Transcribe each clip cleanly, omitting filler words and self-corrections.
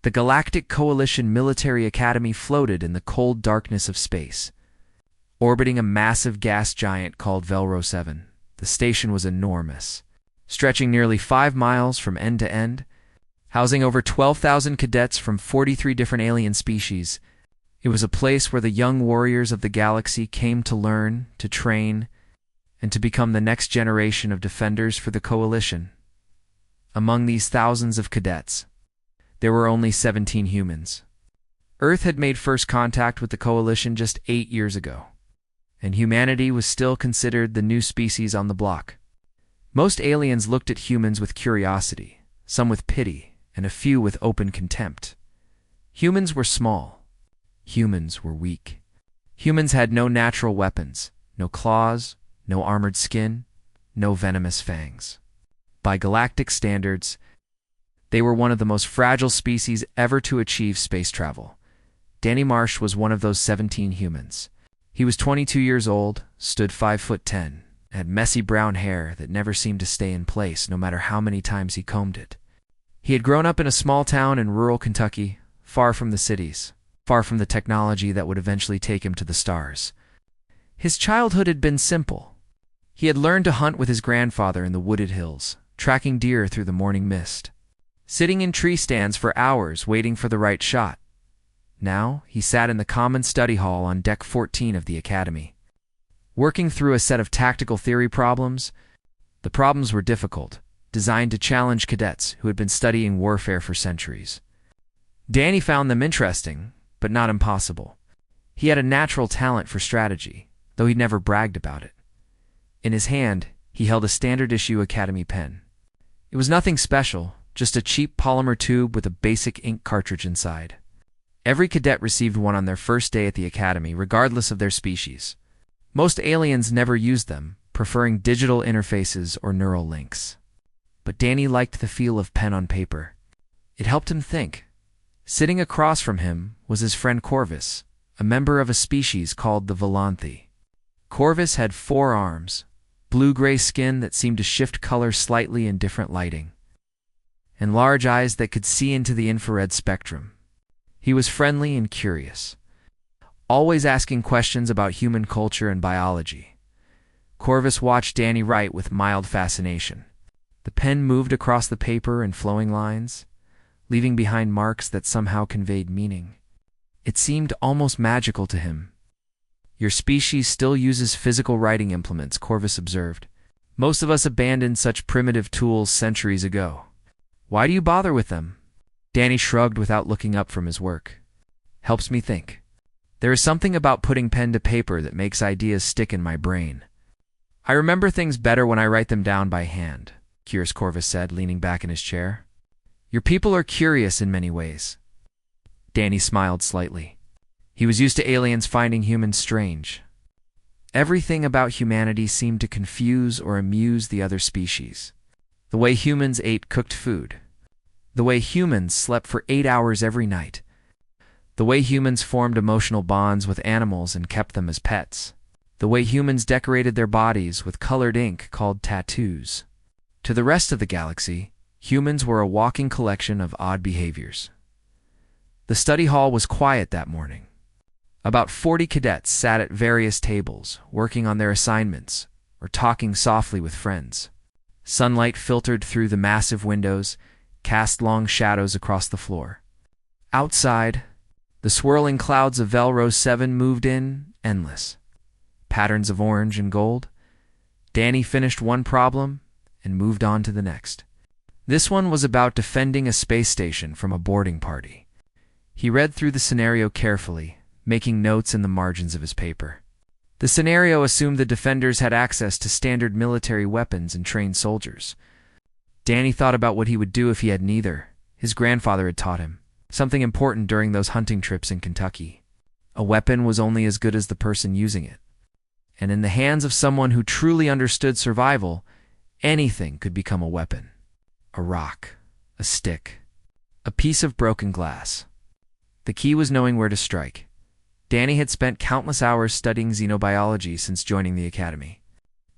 The Galactic Coalition Military Academy floated in the cold darkness of space, orbiting a massive gas giant called Velro 7. The station was enormous, stretching nearly 5 miles from end to end, housing over 12,000 cadets from 43 different alien species. It was a place where the young warriors of the galaxy came to learn, to train, and to become the next generation of defenders for the Coalition. Among these thousands of cadets, there were only 17 humans. Earth had made first contact with the Coalition just 8 years ago, and humanity was still considered the new species on the block. Most aliens looked at humans with curiosity, some with pity, and a few with open contempt. Humans were small. Humans were weak. Humans had no natural weapons, no claws, no armored skin, no venomous fangs. By galactic standards, they were one of the most fragile species ever to achieve space travel. Danny Marsh was one of those 17 humans. He was 22 years old, stood 5'10", had messy brown hair that never seemed to stay in place no matter how many times he combed it. He had grown up in a small town in rural Kentucky, far from the cities, far from the technology that would eventually take him to the stars. His childhood had been simple. He had learned to hunt with his grandfather in the wooded hills, tracking deer through the morning mist, sitting in tree stands for hours waiting for the right shot. Now, he sat in the common study hall on Deck 14 of the Academy, working through a set of tactical theory problems. The problems were difficult, designed to challenge cadets who had been studying warfare for centuries. Danny found them interesting, but not impossible. He had a natural talent for strategy, though he'd never bragged about it. In his hand, he held a standard-issue Academy pen. It was nothing special, just a cheap polymer tube with a basic ink cartridge inside. Every cadet received one on their first day at the Academy, regardless of their species. Most aliens never used them, preferring digital interfaces or neural links. But Danny liked the feel of pen on paper. It helped him think. Sitting across from him was his friend Corvus, a member of a species called the Volanthi. Corvus had 4 arms, blue-gray skin that seemed to shift color slightly in different lighting, and large eyes that could see into the infrared spectrum. He was friendly and curious, always asking questions about human culture and biology. Corvus watched Danny write with mild fascination. The pen moved across the paper in flowing lines, leaving behind marks that somehow conveyed meaning. It seemed almost magical to him. "Your species still uses physical writing implements," Corvus observed. "Most of us abandoned such primitive tools centuries ago. Why do you bother with them?" Danny shrugged without looking up from his work. "Helps me think. There is something about putting pen to paper that makes ideas stick in my brain. I remember things better when I write them down by hand," curious Corvus said, leaning back in his chair. "Your people are curious in many ways." Danny smiled slightly. He was used to aliens finding humans strange. Everything about humanity seemed to confuse or amuse the other species. The way humans ate cooked food. The way humans slept for 8 hours every night. The way humans formed emotional bonds with animals and kept them as pets. The way humans decorated their bodies with colored ink called tattoos. To the rest of the galaxy, humans were a walking collection of odd behaviors. The study hall was quiet that morning. About 40 cadets sat at various tables, working on their assignments or talking softly with friends. Sunlight filtered through the massive windows, cast long shadows across the floor. Outside, the swirling clouds of Velro 7 moved in, endless. Patterns of orange and gold. Danny finished one problem and moved on to the next. This one was about defending a space station from a boarding party. He read through the scenario carefully, making notes in the margins of his paper. The scenario assumed the defenders had access to standard military weapons and trained soldiers. Danny thought about what he would do if he had neither. His grandfather had taught him something important during those hunting trips in Kentucky. A weapon was only as good as the person using it. And in the hands of someone who truly understood survival, anything could become a weapon. A rock, a stick, a piece of broken glass. The key was knowing where to strike. Danny had spent countless hours studying xenobiology since joining the Academy.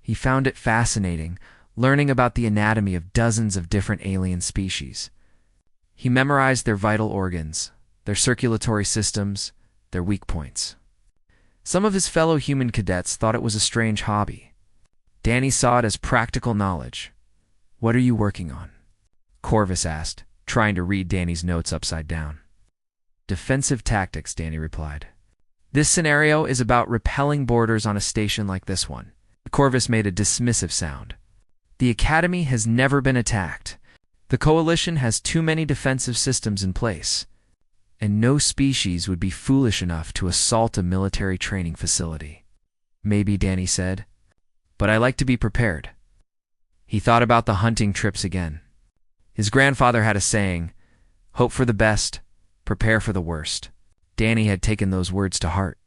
He found it fascinating, learning about the anatomy of dozens of different alien species. He memorized their vital organs, their circulatory systems, their weak points. Some of his fellow human cadets thought it was a strange hobby. Danny saw it as practical knowledge. "What are you working on?" Corvus asked, trying to read Danny's notes upside down. "Defensive tactics," Danny replied. "This scenario is about repelling boarders on a station like this one." Corvus made a dismissive sound. "The Academy has never been attacked. The Coalition has too many defensive systems in place, and no species would be foolish enough to assault a military training facility." "Maybe," Danny said, "but I like to be prepared." He thought about the hunting trips again. His grandfather had a saying, "Hope for the best, prepare for the worst." Danny had taken those words to heart.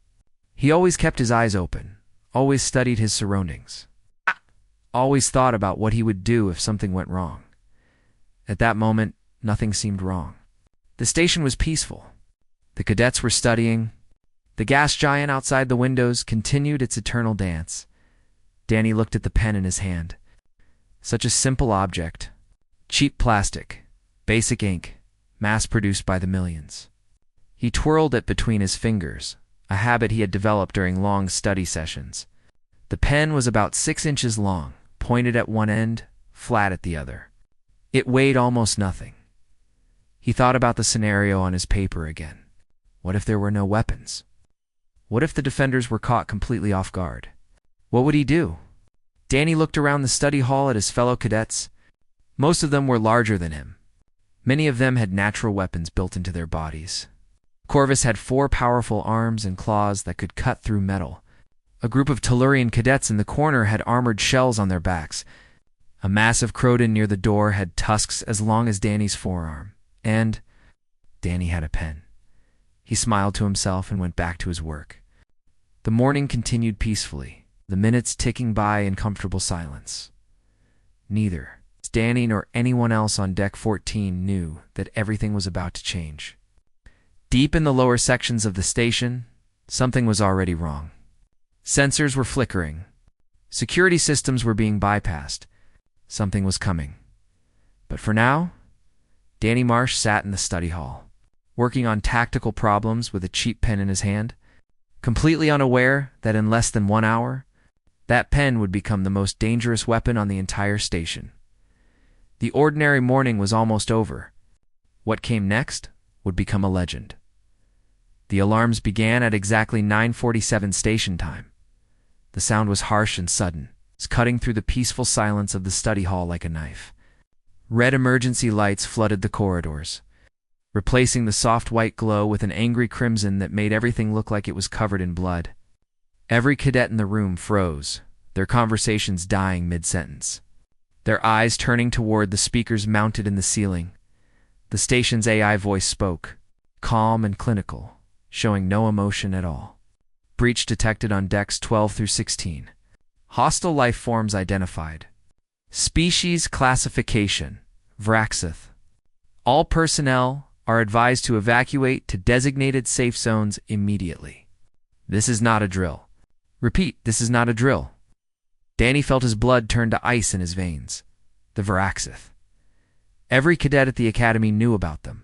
He always kept his eyes open, always studied his surroundings, always thought about what he would do if something went wrong. At that moment, nothing seemed wrong. The station was peaceful. The cadets were studying. The gas giant outside the windows continued its eternal dance. Danny looked at the pen in his hand. Such a simple object. Cheap plastic, basic ink, mass-produced by the millions. He twirled it between his fingers, a habit he had developed during long study sessions. The pen was about 6 inches long, pointed at one end, flat at the other. It weighed almost nothing. He thought about the scenario on his paper again. What if there were no weapons? What if the defenders were caught completely off guard? What would he do? Danny looked around the study hall at his fellow cadets. Most of them were larger than him. Many of them had natural weapons built into their bodies. Corvus had 4 powerful arms and claws that could cut through metal. A group of Tellurian cadets in the corner had armored shells on their backs. A massive Croton near the door had tusks as long as Danny's forearm. And Danny had a pen. He smiled to himself and went back to his work. The morning continued peacefully, the minutes ticking by in comfortable silence. Neither Danny nor anyone else on Deck 14 knew that everything was about to change. Deep in the lower sections of the station, something was already wrong. Sensors were flickering. Security systems were being bypassed. Something was coming. But for now, Danny Marsh sat in the study hall, working on tactical problems with a cheap pen in his hand, completely unaware that in less than 1 hour, that pen would become the most dangerous weapon on the entire station. The ordinary morning was almost over. What came next would become a legend. The alarms began at exactly 9:47 station time. The sound was harsh and sudden, cutting through the peaceful silence of the study hall like a knife. Red emergency lights flooded the corridors, replacing the soft white glow with an angry crimson that made everything look like it was covered in blood. Every cadet in the room froze, their conversations dying mid-sentence. Their eyes turning toward the speakers mounted in the ceiling. The station's AI voice spoke, calm and clinical, showing no emotion at all. Breach detected on decks 12 through 16. Hostile life forms identified. Species classification, Vraxith. All personnel are advised to evacuate to designated safe zones immediately. This is not a drill. Repeat, this is not a drill. Danny felt his blood turn to ice in his veins. The Vraxith. Every cadet at the academy knew about them.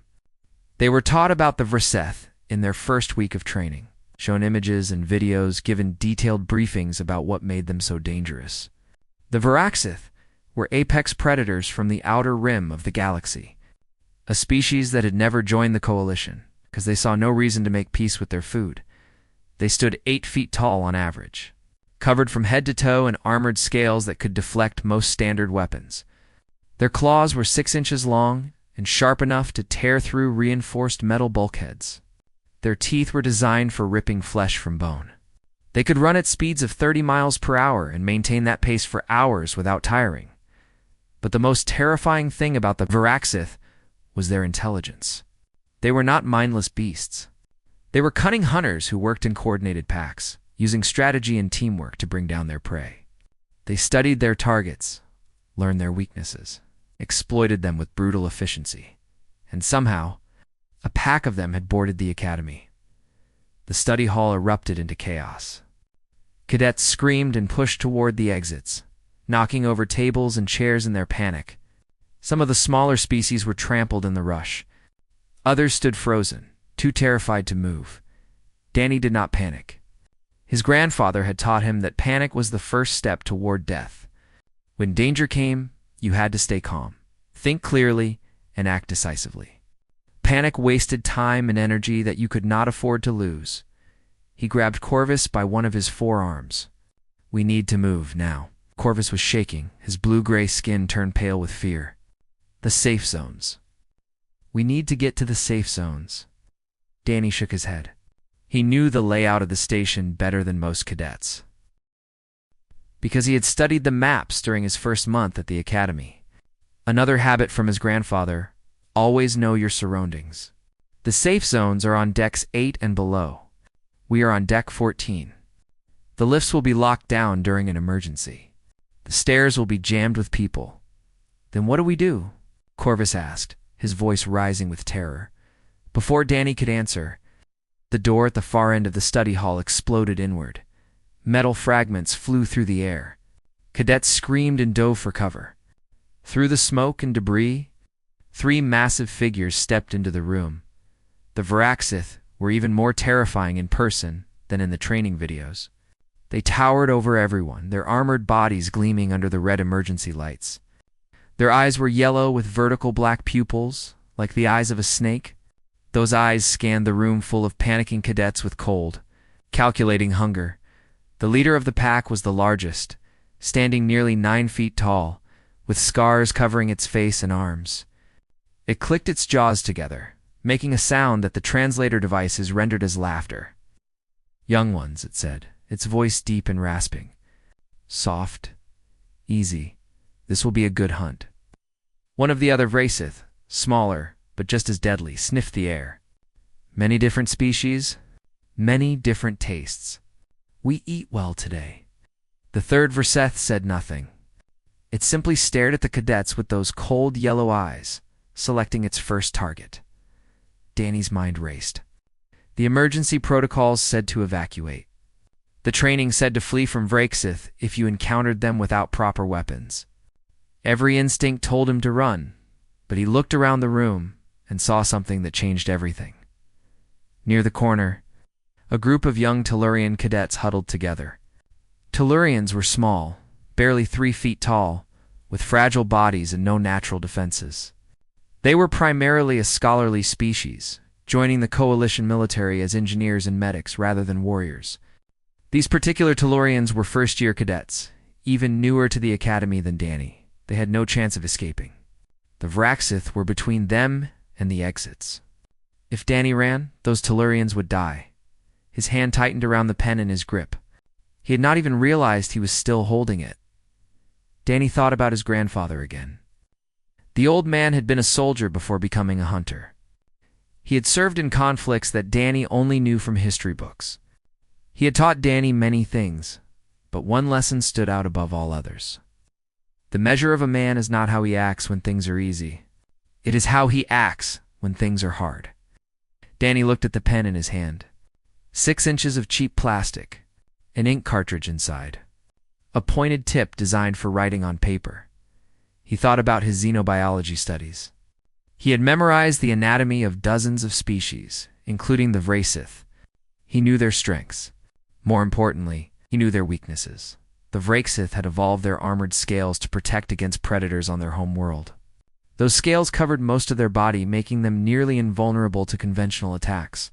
They were taught about the Vraxith in their first week of training, shown images and videos, given detailed briefings about what made them so dangerous. The Vraxith were apex predators from the outer rim of the galaxy, a species that had never joined the Coalition because they saw no reason to make peace with their food. They stood 8 feet tall on average, covered from head to toe in armored scales that could deflect most standard weapons. Their claws were 6 inches long and sharp enough to tear through reinforced metal bulkheads. Their teeth were designed for ripping flesh from bone. They could run at speeds of 30 miles per hour and maintain that pace for hours without tiring. But the most terrifying thing about the Vraxith was their intelligence. They were not mindless beasts. They were cunning hunters who worked in coordinated packs, using strategy and teamwork to bring down their prey. They studied their targets, learned their weaknesses, exploited them with brutal efficiency, and somehow, a pack of them had boarded the academy. The study hall erupted into chaos. Cadets screamed and pushed toward the exits, knocking over tables and chairs in their panic. Some of the smaller species were trampled in the rush, Others stood frozen, too terrified to move. Danny did not panic. His grandfather had taught him that panic was the first step toward death. When danger came, you had to stay calm, think clearly, and act decisively. Panic wasted time and energy that you could not afford to lose. He grabbed Corvus by one of his forearms. "We need to move, now." Corvus was shaking, his blue-gray skin turned pale with fear. "The safe zones. We need to get to the safe zones." Danny shook his head. He knew the layout of the station better than most cadets, because he had studied the maps during his first month at the academy. Another habit from his grandfather: always know your surroundings. The safe zones are on decks 8 and below. We are on deck 14. The lifts will be locked down during an emergency. The stairs will be jammed with people. "Then what do we do?" Corvus asked, his voice rising with terror. Before Danny could answer, the door at the far end of the study hall exploded inward. Metal fragments flew through the air. Cadets screamed and dove for cover. Through the smoke and debris, 3 massive figures stepped into the room. The Viraxith were even more terrifying in person than in the training videos. They towered over everyone, their armored bodies gleaming under the red emergency lights. Their eyes were yellow with vertical black pupils, like the eyes of a snake. Those eyes scanned the room full of panicking cadets with cold, calculating hunger. The leader of the pack was the largest, standing nearly 9 feet tall, with scars covering its face and arms. It clicked its jaws together, making a sound that the translator devices rendered as laughter. "Young ones," it said, its voice deep and rasping. "Soft, easy. This will be a good hunt." One of the other Vrasith, smaller, but just as deadly, sniffed the air. "Many different species, many different tastes. We eat well today." The third Verseth said nothing. It simply stared at the cadets with those cold yellow eyes, selecting its first target. Danny's mind raced. The emergency protocols said to evacuate. The training said to flee from Vrasith if you encountered them without proper weapons. Every instinct told him to run, but he looked around the room and saw something that changed everything. Near the corner, a group of young Tellurian cadets huddled together. Tellurians were small, barely 3 feet tall, with fragile bodies and no natural defenses. They were primarily a scholarly species, joining the coalition military as engineers and medics rather than warriors. These particular Tellurians were first-year cadets, even newer to the academy than Danny. They had no chance of escaping. The Vraxith were between them and the exits. If Danny ran, those Tellurians would die. His hand tightened around the pen in his grip. He had not even realized he was still holding it. Danny thought about his grandfather again. The old man had been a soldier before becoming a hunter. He had served in conflicts that Danny only knew from history books. He had taught Danny many things, but one lesson stood out above all others. The measure of a man is not how he acts when things are easy. It is how he acts when things are hard. Danny looked at the pen in his hand. 6 inches of cheap plastic, an ink cartridge inside, a pointed tip designed for writing on paper. He thought about his xenobiology studies. He had memorized the anatomy of dozens of species, including the Vrasith. He knew their strengths. More importantly, he knew their weaknesses. The Vrasith had evolved their armored scales to protect against predators on their home world. Those scales covered most of their body, making them nearly invulnerable to conventional attacks.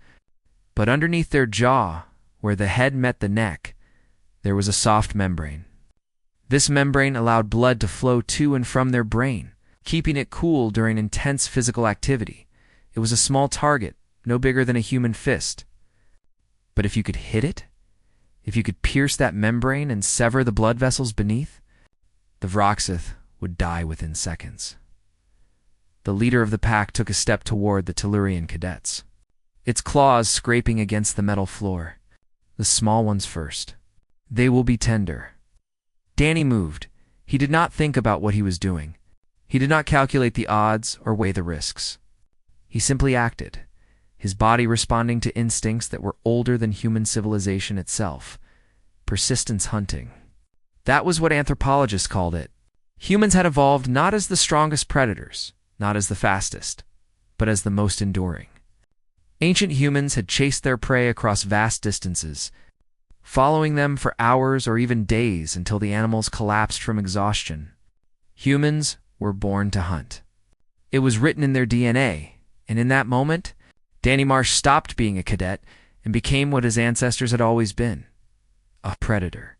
But underneath their jaw, where the head met the neck, there was a soft membrane. This membrane allowed blood to flow to and from their brain, keeping it cool during intense physical activity. It was a small target, no bigger than a human fist. But if you could hit it, if you could pierce that membrane and sever the blood vessels beneath, the Vrasith would die within seconds. The leader of the pack took a step toward the Tellurian cadets, its claws scraping against the metal floor. The small ones first. They will be tender. Danny moved. He did not think about what he was doing. He did not calculate the odds or weigh the risks. He simply acted, his body responding to instincts that were older than human civilization itself. Persistence hunting. That was what anthropologists called it. Humans had evolved not as the strongest predators, not as the fastest, but as the most enduring. Ancient humans had chased their prey across vast distances, following them for hours or even days until the animals collapsed from exhaustion. Humans were born to hunt. It was written in their DNA, and in that moment, Danny Marsh stopped being a cadet and became what his ancestors had always been, a predator.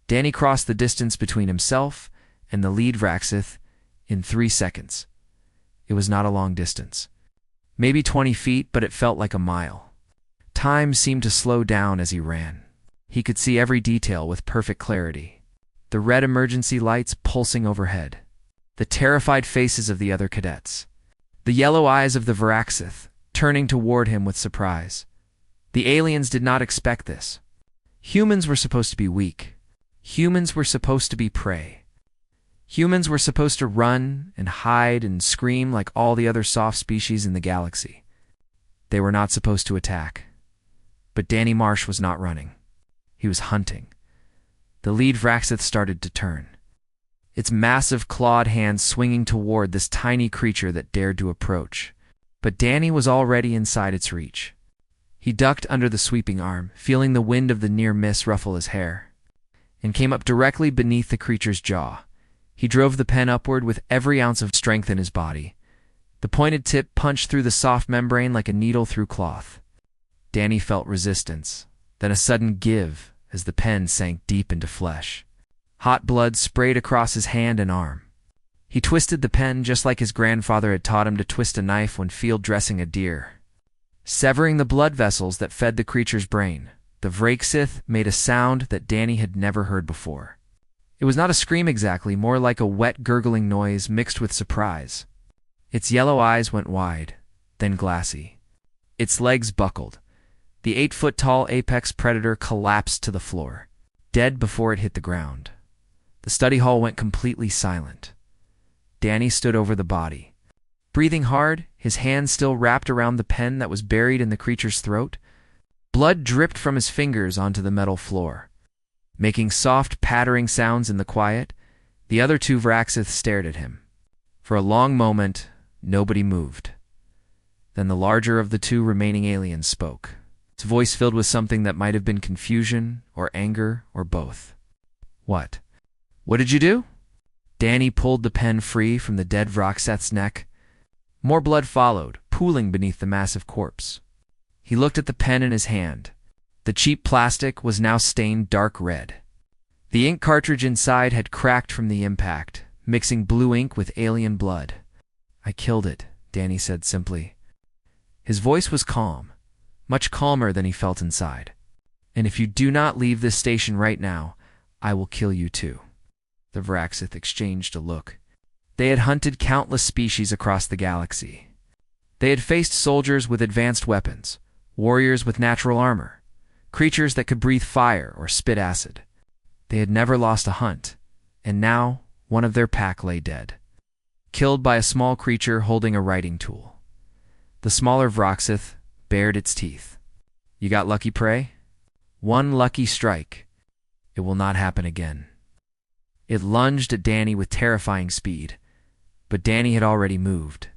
Danny crossed the distance between himself and the lead Vraxith in 3 seconds. It was not a long distance. Maybe 20 feet, but it felt like a mile. Time seemed to slow down as he ran. He could see every detail with perfect clarity. The red emergency lights pulsing overhead. The terrified faces of the other cadets. The yellow eyes of the Vraxith turning toward him with surprise. The aliens did not expect this. Humans were supposed to be weak. Humans were supposed to be prey. Humans were supposed to run and hide and scream like all the other soft species in the galaxy. They were not supposed to attack. But Danny Marsh was not running. He was hunting. The lead Vraxith started to turn, its massive clawed hands swinging toward this tiny creature that dared to approach. But Danny was already inside its reach. He ducked under the sweeping arm, feeling the wind of the near miss ruffle his hair, and came up directly beneath the creature's jaw. He drove the pen upward with every ounce of strength in his body. The pointed tip punched through the soft membrane like a needle through cloth. Danny felt resistance, then a sudden give as the pen sank deep into flesh. Hot blood sprayed across his hand and arm. He twisted the pen just like his grandfather had taught him to twist a knife when field dressing a deer. Severing the blood vessels that fed the creature's brain, the Vraxith made a sound that Danny had never heard before. It was not a scream exactly, more like a wet gurgling noise mixed with surprise. Its yellow eyes went wide, then glassy. Its legs buckled. The 8-foot-tall apex predator collapsed to the floor, dead before it hit the ground. The study hall went completely silent. Danny stood over the body, breathing hard, his hand still wrapped around the pen that was buried in the creature's throat. Blood dripped from his fingers onto the metal floor. Making soft, pattering sounds in the quiet, the other 2 Vraxith stared at him. For a long moment, nobody moved. Then the larger of the 2 remaining aliens spoke, its voice filled with something that might have been confusion or anger or both. What? What did you do? Danny pulled the pen free from the dead Vraxith's neck. More blood followed, pooling beneath the massive corpse. He looked at the pen in his hand. The cheap plastic was now stained dark red. The ink cartridge inside had cracked from the impact, mixing blue ink with alien blood. I killed it, Danny said simply. His voice was calm, much calmer than he felt inside. And if you do not leave this station right now, I will kill you too. The Vraxith exchanged a look. They had hunted countless species across the galaxy. They had faced soldiers with advanced weapons, warriors with natural armor, creatures that could breathe fire or spit acid. They had never lost a hunt, and now one of their pack lay dead, killed by a small creature holding a writing tool. The smaller Vraxith bared its teeth. You got lucky prey? One lucky strike. It will not happen again. It lunged at Danny with terrifying speed, but Danny had already moved.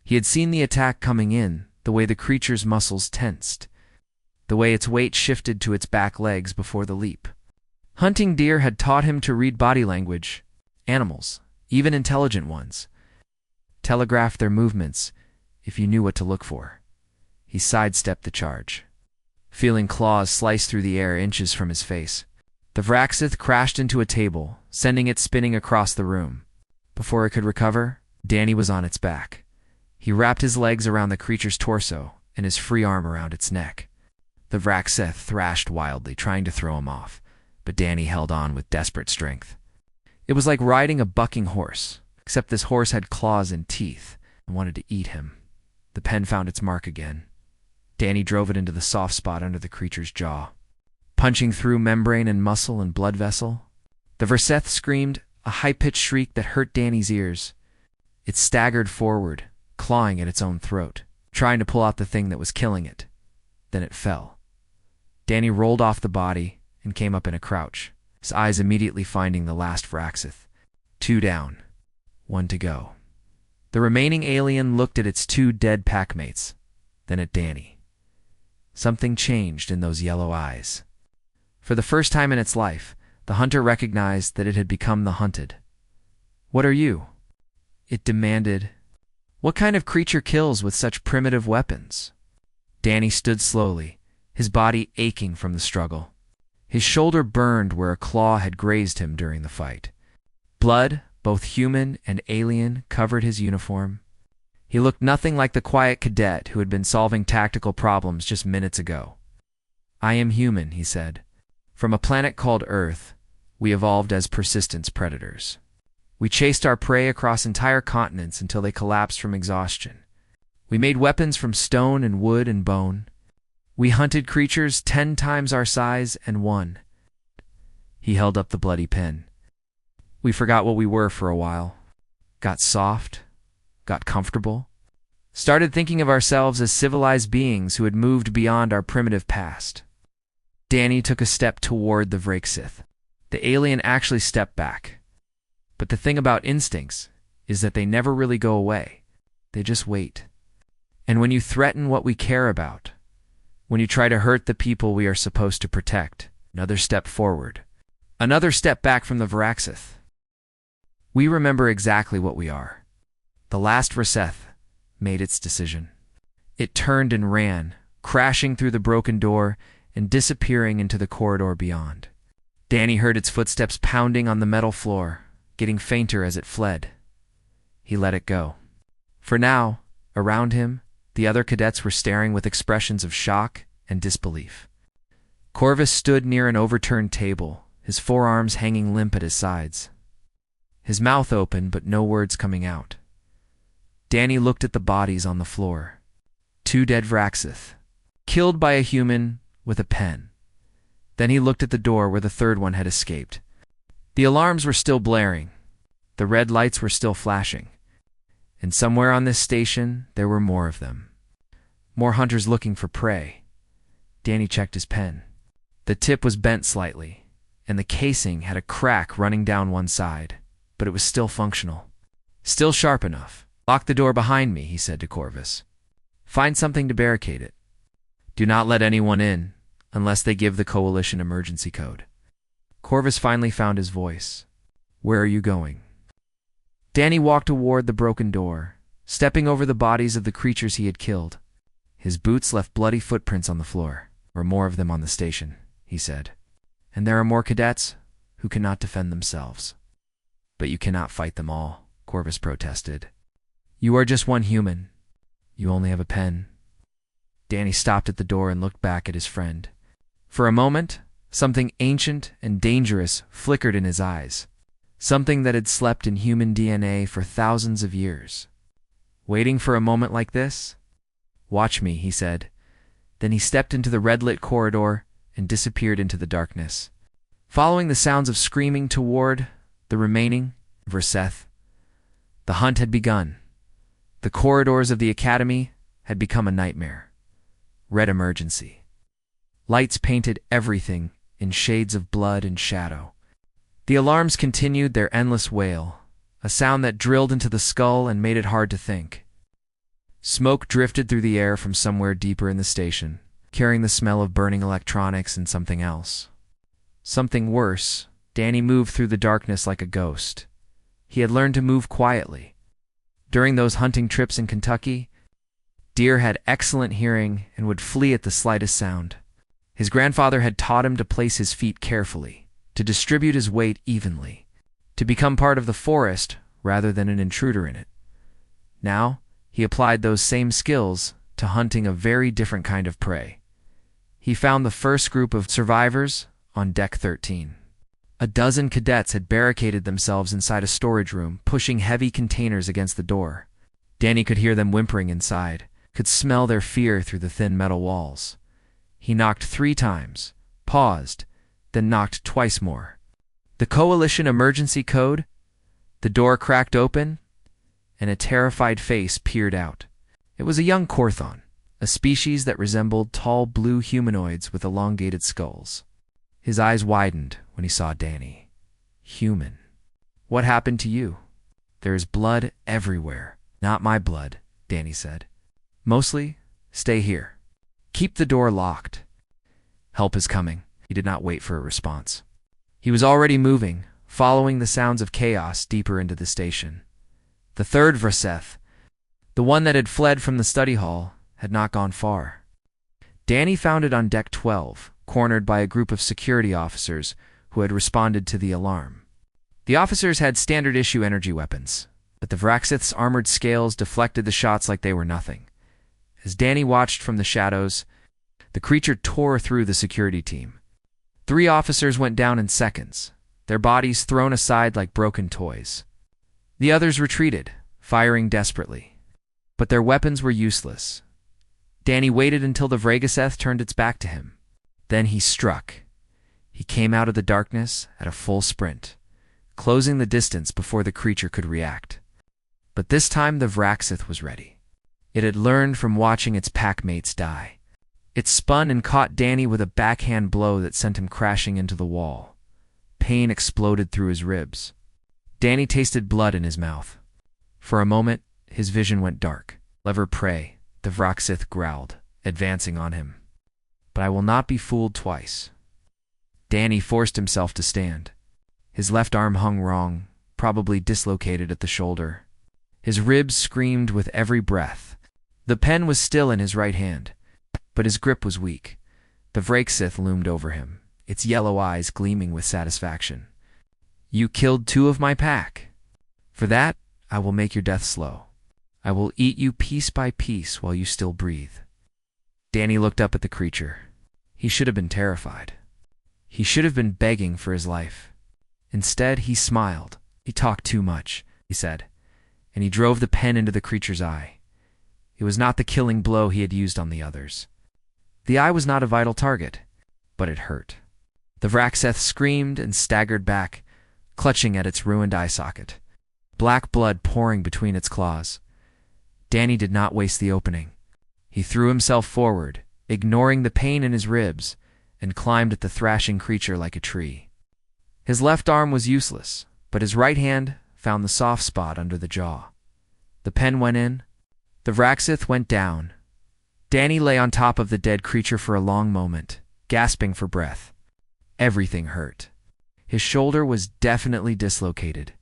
He had seen the attack coming in, the way the creature's muscles tensed, the way its weight shifted to its back legs before the leap. Hunting deer had taught him to read body language. Animals, even intelligent ones, telegraphed their movements if you knew what to look for. He sidestepped the charge, feeling claws slice through the air inches from his face. The Vraxith crashed into a table, sending it spinning across the room. Before it could recover, Danny was on its back. He wrapped his legs around the creature's torso and his free arm around its neck. The Vraxith thrashed wildly, trying to throw him off, but Danny held on with desperate strength. It was like riding a bucking horse, except this horse had claws and teeth and wanted to eat him. The pen found its mark again. Danny drove it into the soft spot under the creature's jaw, punching through membrane and muscle and blood vessel. The Vraxith screamed, a high-pitched shriek that hurt Danny's ears. It staggered forward, clawing at its own throat, trying to pull out the thing that was killing it. Then it fell. Danny rolled off the body and came up in a crouch, his eyes immediately finding the last Vraxith. 2 down, 1 to go. The remaining alien looked at its two dead packmates, then at Danny. Something changed in those yellow eyes. For the first time in its life, the hunter recognized that it had become the hunted. "What are you?" it demanded. "What kind of creature kills with such primitive weapons?" Danny stood slowly, his body aching from the struggle. His shoulder burned where a claw had grazed him during the fight. Blood, both human and alien, covered his uniform. He looked nothing like the quiet cadet who had been solving tactical problems just minutes ago. "I am human," he said. "From a planet called Earth, we evolved as persistence predators. We chased our prey across entire continents until they collapsed from exhaustion. We made weapons from stone and wood and bone. We hunted creatures 10 times our size and won." He held up the bloody pen. "We forgot what we were for a while. Got soft, got comfortable, started thinking of ourselves as civilized beings who had moved beyond our primitive past." Danny took a step toward the Vrexith. The alien actually stepped back. But the thing about instincts is that they never really go away. They just wait. And when you threaten what we care about, when you try to hurt the people we are supposed to protect, another step forward, another step back from the Vrexith. We remember exactly what we are. The last Vrexith made its decision. It turned and ran, crashing through the broken door and disappearing into the corridor beyond. Danny heard its footsteps pounding on the metal floor, getting fainter as it fled. He let it go. For now, around him, the other cadets were staring with expressions of shock and disbelief. Corvus stood near an overturned table, his forearms hanging limp at his sides. His mouth open, but no words coming out. Danny looked at the bodies on the floor. 2 dead Vrexith, killed by a human with a pen. Then he looked at the door where the third one had escaped. The alarms were still blaring. The red lights were still flashing. And somewhere on this station, there were more of them. More hunters looking for prey. Danny checked his pen. The tip was bent slightly, and the casing had a crack running down one side, but it was still functional. Still sharp enough. "Lock the door behind me," he said to Corvus. "Find something to barricade it. Do not let anyone in, unless they give the Coalition emergency code." Corvus finally found his voice. "Where are you going?" Danny walked toward the broken door, stepping over the bodies of the creatures he had killed. His boots left bloody footprints on the floor. "Or more of them on the station," he said. "And there are more cadets who cannot defend themselves." "But you cannot fight them all," Corvus protested. "You are just one human. You only have a pen." Danny stopped at the door and looked back at his friend. For a moment, something ancient and dangerous flickered in his eyes. Something that had slept in human DNA for thousands of years. "Waiting for a moment like this? Watch me," he said. Then he stepped into the red-lit corridor and disappeared into the darkness, following the sounds of screaming toward the remaining Vrexith. The hunt had begun. The corridors of the academy had become a nightmare. Red emergency. Lights painted everything in shades of blood and shadow. The alarms continued their endless wail, a sound that drilled into the skull and made it hard to think. Smoke drifted through the air from somewhere deeper in the station, carrying the smell of burning electronics and something else. Something worse. Danny moved through the darkness like a ghost. He had learned to move quietly. During those hunting trips in Kentucky, deer had excellent hearing and would flee at the slightest sound. His grandfather had taught him to place his feet carefully, to distribute his weight evenly, to become part of the forest rather than an intruder in it. Now, he applied those same skills to hunting a very different kind of prey. He found the first group of survivors on Deck 13. A dozen cadets had barricaded themselves inside a storage room, pushing heavy containers against the door. Danny could hear them whimpering inside, could smell their fear through the thin metal walls. He knocked 3 times, paused, then knocked twice more. The Coalition emergency code? The door cracked open, and a terrified face peered out. It was a young Korthon, a species that resembled tall blue humanoids with elongated skulls. His eyes widened when he saw Danny. Human. What happened to you? There is blood everywhere. Not my blood, Danny said. Mostly, stay here. Keep the door locked. Help is coming. He did not wait for a response. He was already moving, following the sounds of chaos deeper into the station. The third Vraseth, the one that had fled from the study hall, had not gone far. Danny found it on deck 12, cornered by a group of security officers who had responded to the alarm. The officers had standard-issue energy weapons, but the Vraxith's armored scales deflected the shots like they were nothing. As Danny watched from the shadows, the creature tore through the security team. 3 officers went down in seconds, their bodies thrown aside like broken toys. The others retreated, firing desperately. But their weapons were useless. Danny waited until the Vragaseth turned its back to him. Then he struck. He came out of the darkness at a full sprint, closing the distance before the creature could react. But this time the Vraxith was ready. It had learned from watching its pack mates die. It spun and caught Danny with a backhand blow that sent him crashing into the wall. Pain exploded through his ribs. Danny tasted blood in his mouth. For a moment, his vision went dark. Clever prey, the Vraxith growled, advancing on him. But I will not be fooled twice. Danny forced himself to stand. His left arm hung wrong, probably dislocated at the shoulder. His ribs screamed with every breath. The pen was still in his right hand, but his grip was weak. The Vraxith loomed over him, its yellow eyes gleaming with satisfaction. You killed 2 of my pack. For that, I will make your death slow. I will eat you piece by piece while you still breathe. Danny looked up at the creature. He should have been terrified. He should have been begging for his life. Instead, he smiled. He talked too much, he said, and he drove the pen into the creature's eye. It was not the killing blow he had used on the others. The eye was not a vital target, but it hurt. The Vraxeth screamed and staggered back, clutching at its ruined eye socket, black blood pouring between its claws. Danny did not waste the opening. He threw himself forward, ignoring the pain in his ribs, and climbed at the thrashing creature like a tree. His left arm was useless, but his right hand found the soft spot under the jaw. The pen went in. The Vraxith went down. Danny lay on top of the dead creature for a long moment, gasping for breath. Everything hurt. His shoulder was definitely dislocated.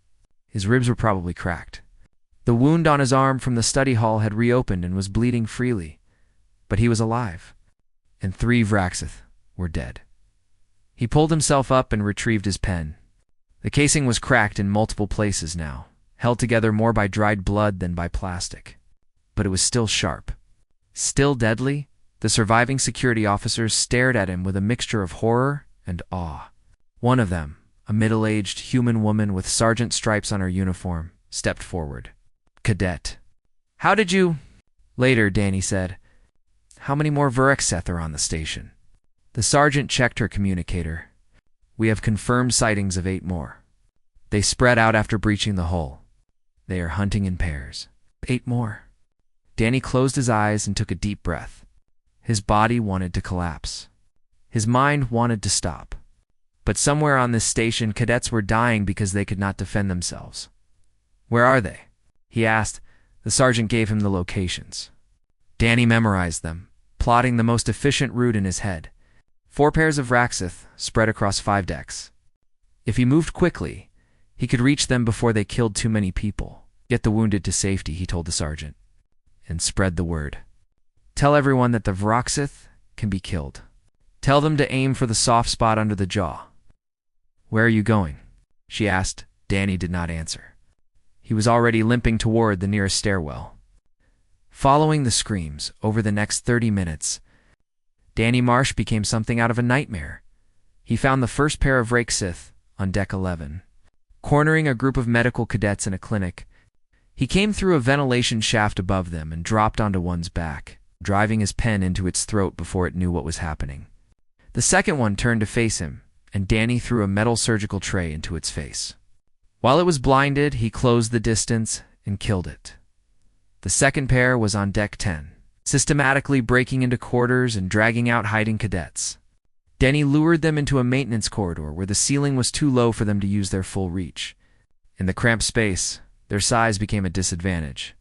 His ribs were probably cracked. The wound on his arm from the study hall had reopened and was bleeding freely, but he was alive, and 3 Vraxith were dead. He pulled himself up and retrieved his pen. The casing was cracked in multiple places now, held together more by dried blood than by plastic. But it was still sharp. Still deadly, the surviving security officers stared at him with a mixture of horror and awe. One of them, a middle-aged human woman with sergeant stripes on her uniform, stepped forward. Cadet. How did you... Later, Danny said. How many more Vraxith are on the station? The sergeant checked her communicator. We have confirmed sightings of 8 more. They spread out after breaching the hull. They are hunting in pairs. 8 more. Danny closed his eyes and took a deep breath. His body wanted to collapse. His mind wanted to stop. But somewhere on this station, cadets were dying because they could not defend themselves. Where are they? He asked. The sergeant gave him the locations. Danny memorized them, plotting the most efficient route in his head. 4 pairs of Vraxith spread across 5 decks. If he moved quickly, he could reach them before they killed too many people. Get the wounded to safety, he told the sergeant, and spread the word. Tell everyone that the Vraxith can be killed. Tell them to aim for the soft spot under the jaw. Where are you going? She asked. Danny did not answer. He was already limping toward the nearest stairwell. Following the screams over the next 30 minutes, Danny Marsh became something out of a nightmare. He found the first pair of Vraxith on deck 11. Cornering a group of medical cadets in a clinic, he came through a ventilation shaft above them and dropped onto one's back, driving his pen into its throat before it knew what was happening. The second one turned to face him, and Danny threw a metal surgical tray into its face. While it was blinded, he closed the distance and killed it. The second pair was on deck 10, systematically breaking into quarters and dragging out hiding cadets. Danny lured them into a maintenance corridor where the ceiling was too low for them to use their full reach. In the cramped space, their size became a disadvantage.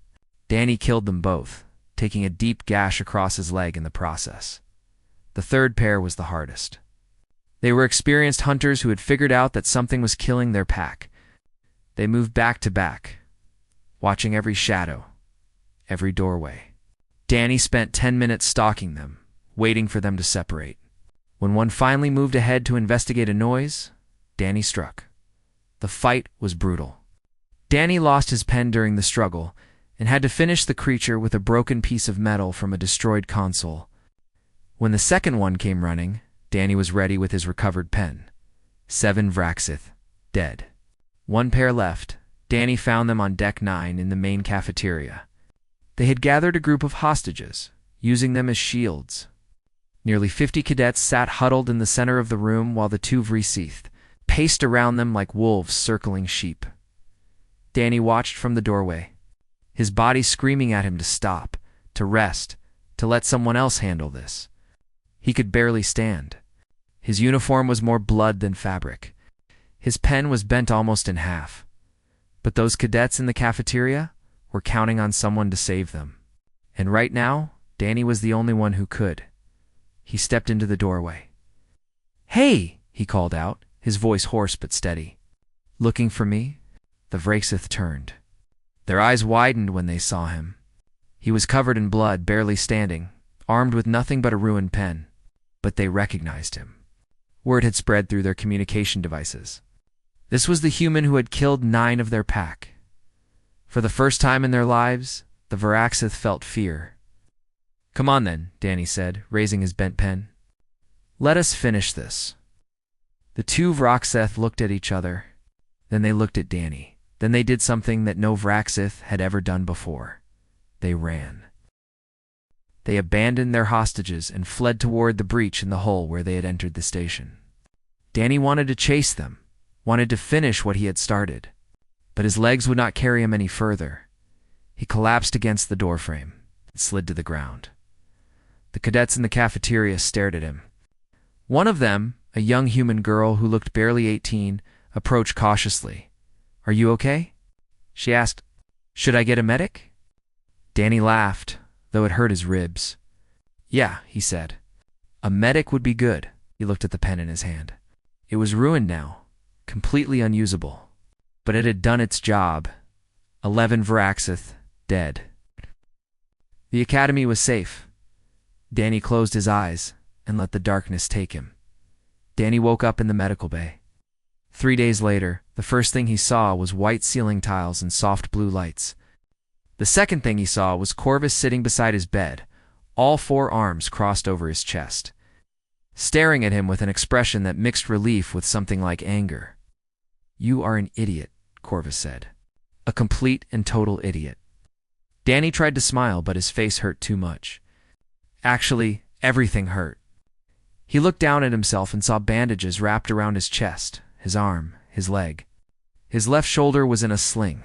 Danny killed them both, taking a deep gash across his leg in the process. The third pair was the hardest. They were experienced hunters who had figured out that something was killing their pack. They moved back to back, watching every shadow, every doorway. Danny spent 10 minutes stalking them, waiting for them to separate. When one finally moved ahead to investigate a noise, Danny struck. The fight was brutal. Danny lost his pen during the struggle and had to finish the creature with a broken piece of metal from a destroyed console. When the second one came running, Danny was ready with his recovered pen. 7 Vraxith, dead. 1 pair left. Danny found them on Deck 9 in the main cafeteria. They had gathered a group of hostages, using them as shields. Nearly 50 cadets sat huddled in the center of the room while the 2 Vraxith paced around them like wolves circling sheep. Danny watched from the doorway, his body screaming at him to stop, to rest, to let someone else handle this. He could barely stand. His uniform was more blood than fabric. His pen was bent almost in half. But those cadets in the cafeteria were counting on someone to save them. And right now, Danny was the only one who could. He stepped into the doorway. "Hey!" he called out, his voice hoarse but steady. "Looking for me?" The Vraxith turned. Their eyes widened when they saw him. He was covered in blood, barely standing, armed with nothing but a ruined pen. But they recognized him. Word had spread through their communication devices. This was the human who had killed 9 of their pack. For the first time in their lives, the Vraxith felt fear. "Come on then," Danny said, raising his bent pen. "Let us finish this." The 2 Vraxith looked at each other. Then they looked at Danny. Then they did something that no Vraxith had ever done before. They ran. They abandoned their hostages and fled toward the breach in the hull where they had entered the station. Danny wanted to chase them, wanted to finish what he had started. But his legs would not carry him any further. He collapsed against the doorframe and slid to the ground. The cadets in the cafeteria stared at him. One of them, a young human girl who looked barely 18, approached cautiously. "Are you okay?" she asked. "Should I get a medic?" Danny laughed, though it hurt his ribs. "Yeah," he said. "A medic would be good." He looked at the pen in his hand. It was ruined now, completely unusable. But it had done its job. 11 Vraxith, dead. The academy was safe. Danny closed his eyes and let the darkness take him. Danny woke up in the medical bay. 3 days later, the first thing he saw was white ceiling tiles and soft blue lights. The second thing he saw was Corvus sitting beside his bed, all 4 arms crossed over his chest, staring at him with an expression that mixed relief with something like anger. "You are an idiot," Corvus said. "A complete and total idiot." Danny tried to smile, but his face hurt too much. Actually, everything hurt. He looked down at himself and saw bandages wrapped around his chest, his arm, his leg. His left shoulder was in a sling.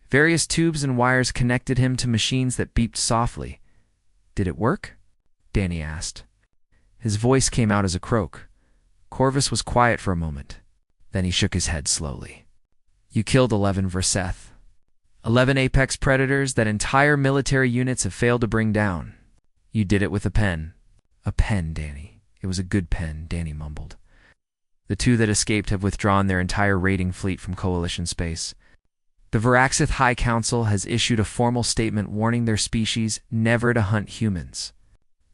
Various tubes and wires connected him to machines that beeped softly. "Did it work?" Danny asked. His voice came out as a croak. Corvus was quiet for a moment. Then he shook his head slowly. "You killed 11 Vraxith. 11 apex predators that entire military units have failed to bring down. You did it with a pen." "A pen, Danny. It was a good pen," Danny mumbled. "The 2 that escaped have withdrawn their entire raiding fleet from Coalition space. The Vraxith High Council has issued a formal statement warning their species never to hunt humans.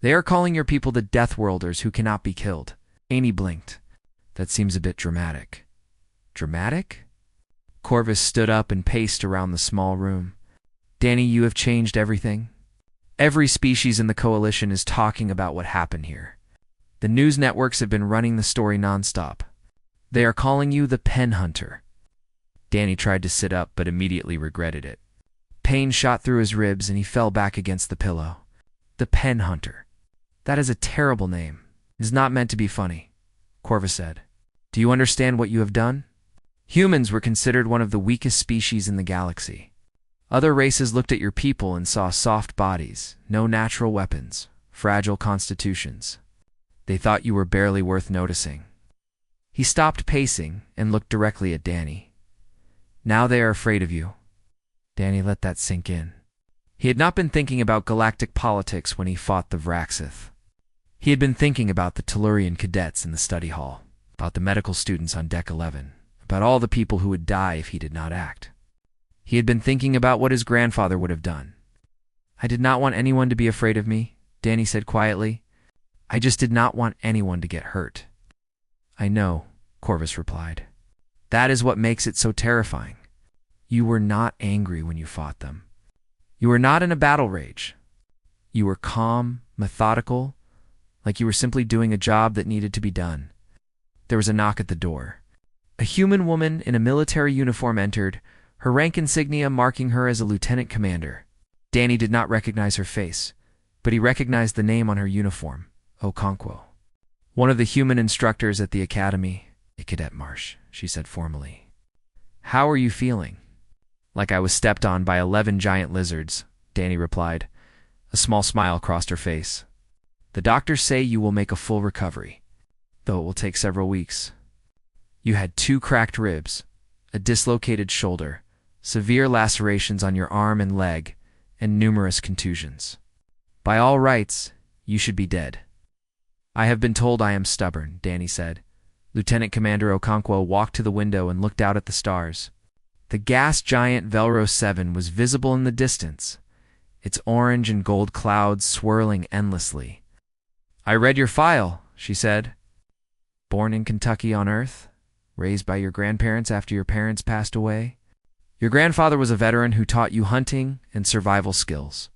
They are calling your people the Deathworlders who cannot be killed." Danny blinked. "That seems a bit dramatic." "Dramatic?" Corvus stood up and paced around the small room. "Danny, you have changed everything. Every species in the Coalition is talking about what happened here. The news networks have been running the story nonstop. They are calling you the Pen Hunter." Danny tried to sit up, but immediately regretted it. Pain shot through his ribs, and he fell back against the pillow. "The Pen Hunter. That is a terrible name. It is not meant to be funny," Corvus said. "Do you understand what you have done? Humans were considered one of the weakest species in the galaxy. Other races looked at your people and saw soft bodies, no natural weapons, fragile constitutions. They thought you were barely worth noticing." He stopped pacing and looked directly at Danny. "Now they are afraid of you." Danny let that sink in. He had not been thinking about galactic politics when he fought the Vraxith. He had been thinking about the Tellurian cadets in the study hall, about the medical students on Deck 11, about all the people who would die if he did not act. He had been thinking about what his grandfather would have done. "I did not want anyone to be afraid of me," Danny said quietly. "I just did not want anyone to get hurt." "I know," Corvus replied. "That is what makes it so terrifying. You were not angry when you fought them. You were not in a battle rage. You were calm, methodical, like you were simply doing a job that needed to be done." There was a knock at the door. A human woman in a military uniform entered, her rank insignia marking her as a lieutenant commander. Danny did not recognize her face, but he recognized the name on her uniform, Okonkwo. "One of the human instructors at the academy, Cadet Marsh," she said formally. "How are you feeling?" "Like I was stepped on by 11 giant lizards," Danny replied. A small smile crossed her face. "The doctors say you will make a full recovery, though it will take several weeks. You had 2 cracked ribs, a dislocated shoulder, severe lacerations on your arm and leg, and numerous contusions. By all rights, you should be dead." "I have been told I am stubborn," Danny said. Lieutenant Commander Okonkwo walked to the window and looked out at the stars. The gas giant Velro 7 was visible in the distance, its orange and gold clouds swirling endlessly. "I read your file," she said. "Born in Kentucky on Earth? Raised by your grandparents after your parents passed away? Your grandfather was a veteran who taught you hunting and survival skills.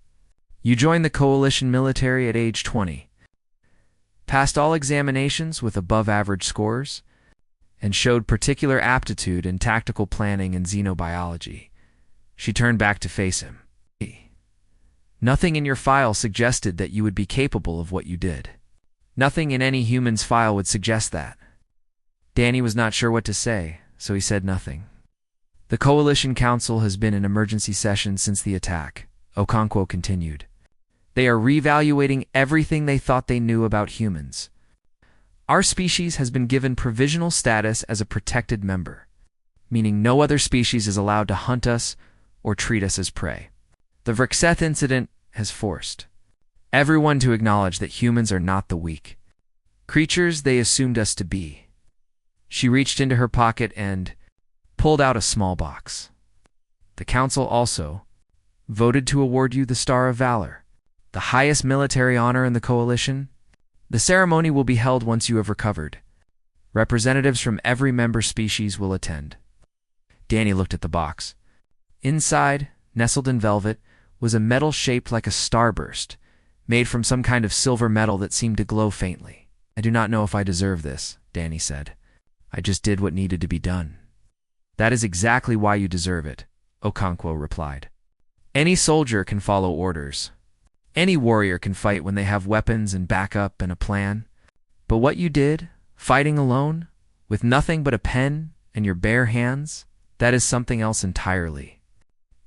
You joined the Coalition military at age 20. Passed all examinations with above-average scores, and showed particular aptitude in tactical planning and xenobiology." She turned back to face him. "Nothing in your file suggested that you would be capable of what you did. Nothing in any human's file would suggest that." Danny was not sure what to say, so he said nothing. "The Coalition Council has been in emergency session since the attack," Okonkwo continued. "They are reevaluating everything they thought they knew about humans. Our species has been given provisional status as a protected member, meaning no other species is allowed to hunt us or treat us as prey. The Vraxith incident has forced everyone to acknowledge that humans are not the weak creatures they assumed us to be." She reached into her pocket and pulled out a small box. "The Council also voted to award you the Star of Valor, the highest military honor in the Coalition. The ceremony will be held once you have recovered. Representatives from every member species will attend." Danny looked at the box. Inside, nestled in velvet, was a metal shaped like a starburst, made from some kind of silver metal that seemed to glow faintly. "I do not know if I deserve this," Danny said. "I just did what needed to be done." "That is exactly why you deserve it," Okonkwo replied. "Any soldier can follow orders. Any warrior can fight when they have weapons and backup and a plan. But what you did, fighting alone, with nothing but a pen and your bare hands, that is something else entirely.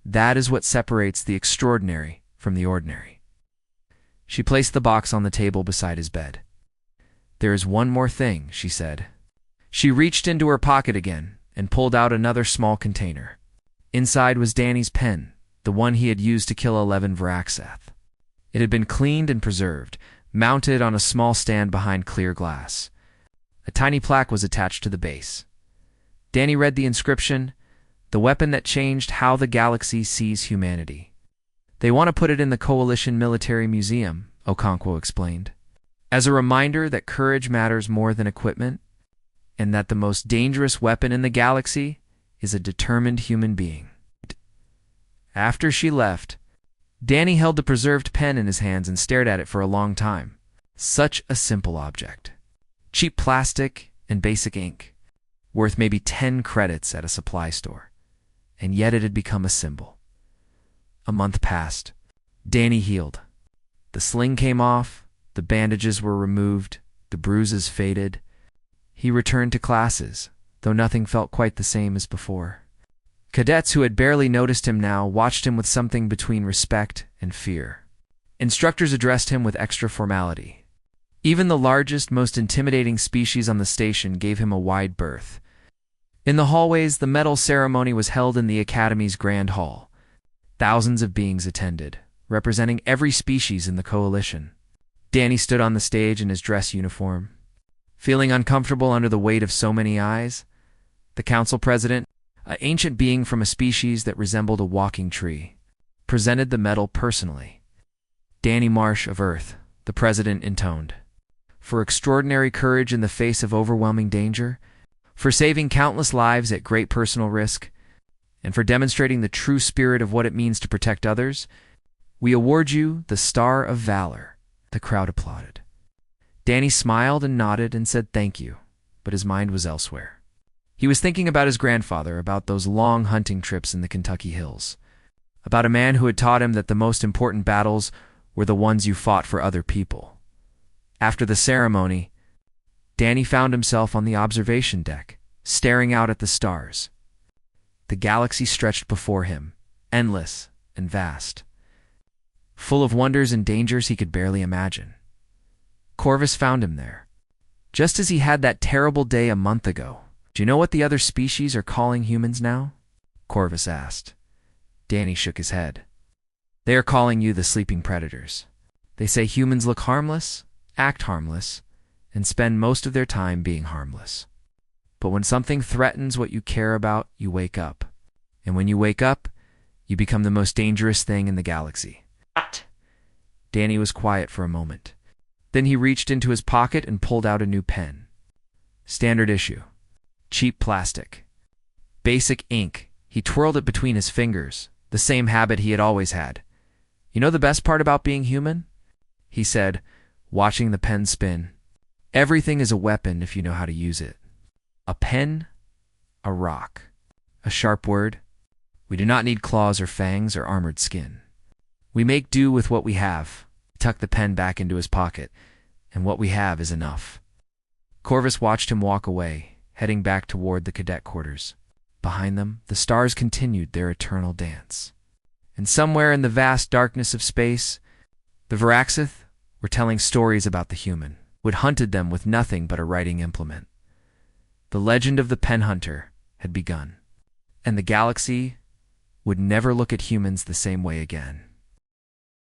That is what separates the extraordinary from the ordinary." She placed the box on the table beside his bed. "There is one more thing," she said. She reached into her pocket again and pulled out another small container. Inside was Danny's pen, the one he had used to kill 11 Vraxith. It had been cleaned and preserved, mounted on a small stand behind clear glass. A tiny plaque was attached to the base. Danny read the inscription, "The weapon that changed how the galaxy sees humanity." "They want to put it in the Coalition Military Museum," Okonkwo explained, "as a reminder that courage matters more than equipment, and that the most dangerous weapon in the galaxy is a determined human being." After she left, Danny held the preserved pen in his hands and stared at it for a long time. Such a simple object. Cheap plastic and basic ink, worth maybe 10 credits at a supply store. And yet it had become a symbol. A month passed. Danny healed. The sling came off, the bandages were removed, the bruises faded. He returned to classes, though nothing felt quite the same as before. Cadets who had barely noticed him now watched him with something between respect and fear. Instructors addressed him with extra formality. Even the largest, most intimidating species on the station gave him a wide berth. In the hallways, the medal ceremony was held in the Academy's Grand Hall. Thousands of beings attended, representing every species in the coalition. Danny stood on the stage in his dress uniform. Feeling uncomfortable under the weight of so many eyes, the council president, an ancient being from a species that resembled a walking tree, presented the medal personally. Danny Marsh of Earth, the president intoned, for extraordinary courage in the face of overwhelming danger, for saving countless lives at great personal risk, and for demonstrating the true spirit of what it means to protect others, we award you the Star of Valor. The crowd applauded. Danny smiled and nodded and said thank you, but his mind was elsewhere. He was thinking about his grandfather, about those long hunting trips in the Kentucky hills, about a man who had taught him that the most important battles were the ones you fought for other people. After the ceremony, Danny found himself on the observation deck, staring out at the stars. The galaxy stretched before him, endless and vast, full of wonders and dangers he could barely imagine. Corvus found him there, just as he had that terrible day a month ago. Do you know what the other species are calling humans now? Corvus asked. Danny shook his head. They are calling you the sleeping predators. They say humans look harmless, act harmless, and spend most of their time being harmless. But when something threatens what you care about, you wake up. And when you wake up, you become the most dangerous thing in the galaxy. What? Danny was quiet for a moment. Then he reached into his pocket and pulled out a new pen. Standard issue. Cheap plastic. Basic ink. He twirled it between his fingers, the same habit he had always had. You know the best part about being human? He said, watching the pen spin. Everything is a weapon if you know how to use it. A pen, a rock, a sharp word. We do not need claws or fangs or armored skin. We make do with what we have. He tucked the pen back into his pocket, and what we have is enough. Corvus watched him walk away, heading back toward the cadet quarters. Behind them, the stars continued their eternal dance. And somewhere in the vast darkness of space, the Veraxith were telling stories about the human, who had hunted them with nothing but a writing implement. The legend of the pen hunter had begun, and the galaxy would never look at humans the same way again.